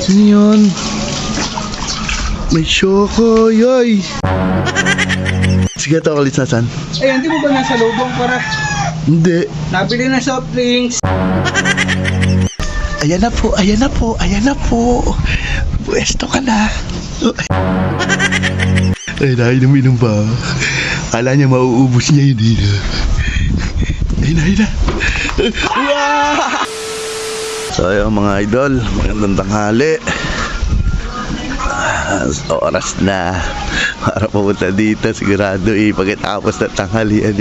Ano yun? May Choco, yoy! Sige, ito kalit nasan? Eh, hindi mo ba nasa lubong para Hindi. nabili na soft drinks? Ayan na po, ayan na po, ayan na po. Pwesto ka na. Ay, nainom-inom pa. Kala niya mauubos niya yun dito. Ayun na, ayun na. So, ayun mga idol, magandang tanghali. Oras na para pumunta dito. Sigurado pagkatapos na tanghalian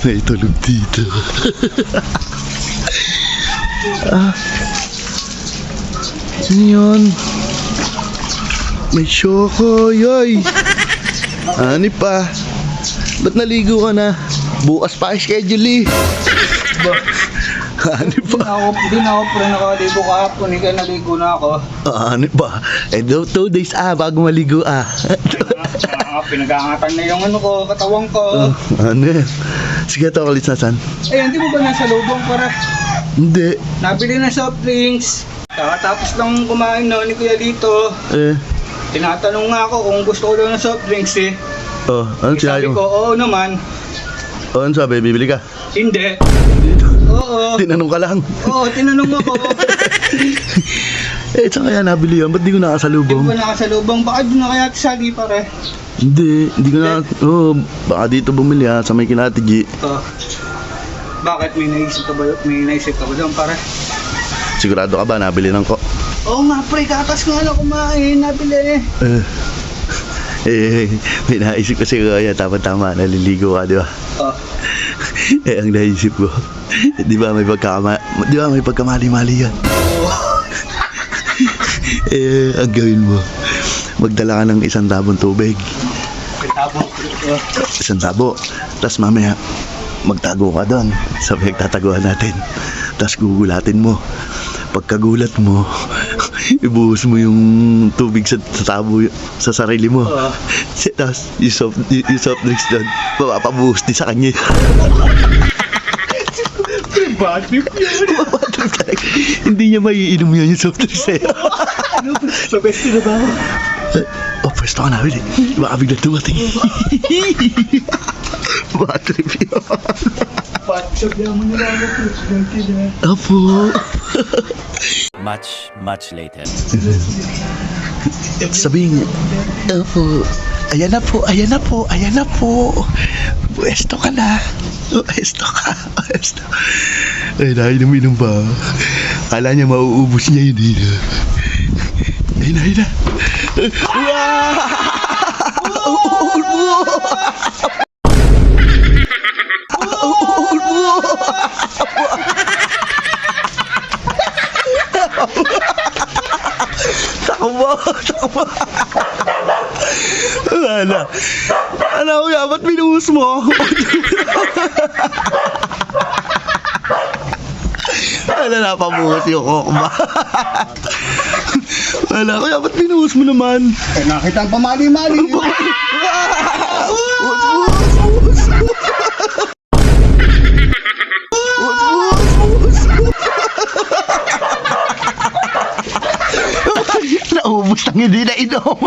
may tulog dito. Ano yun? May Choco, yoy! Ano pa? Ba't naligo ka na? Bukas pa schedule Ano pa? Hindi na ako pre nakaligo kahapon. Hindi ka naligo na ako. Ano pa? 2 days bago maligo Pinag-aangatan na yung ano ko, katawang ko. Ano yan? Sige, ito kalit nasan? Eh, hindi mo ba nasa lubong para Hindi. nabili na soft drinks? Kakatapos lang kumain no, ni Kuya Lito. Tinatanong nga ako kung gusto ko lang ng soft drinks eh. Ano Sabi sinabi ko, mo? oo naman. Ano sabi? Bibili ka? Hindi. Oo. Tinanong ka lang. Oo, tinanong mo ko. Saan kaya nabili yan? Ba't di ko Hindi nakasalubong? ko nakasalubong. Baka doon na kaya sali pare. Hindi ko na... baka dito bumili sa may Kinatigi. Bakit may naisip ka ba? May naisip ka ba doon pare? Sigurado ka ba nabili ng ko? Oo nga pre, katas nga na kumain. Nabili May naisip kasi kaya tama-tama naliligo ka, di ba? Ang naisip ko, di ba may pagkamali-mali yan? Ang gawin mo, magdala ka ng 1 tabong tubig. 1 tabo. Tapos mamaya, magtago ka doon sa pinagtataguan natin. Tapos gugulatin mo. Pagkagulat mo, ibuhos mo yung tubig sa tabo sa sarili mo. Tapos yung soft drinks doon, mapapabuhos din sa kanya. Bad trip yun. Hindi niya maiinom yun yung soft drinks Sa best na ba? Pwesto ka namin Baka bigla dumating. Bad trip yun. Bad trip yan mo nila ako. Apo. Much later. Sabihin niya, Apo, ayan na po, ayan na po, ayan na po. Pwesto ka na. Pwesto ka. Ay, nainom-inom pa. Kala niya mauubos niya yun dito. Ayun na, ayun na. Takbo. Wala. Ano kuya, ba't binuhos mo? Wala, napabuhos yung kokma. Wala kuya, ba't binuhos mo naman? Nakita ang pamali-mali. Naubos lang hindi na inom.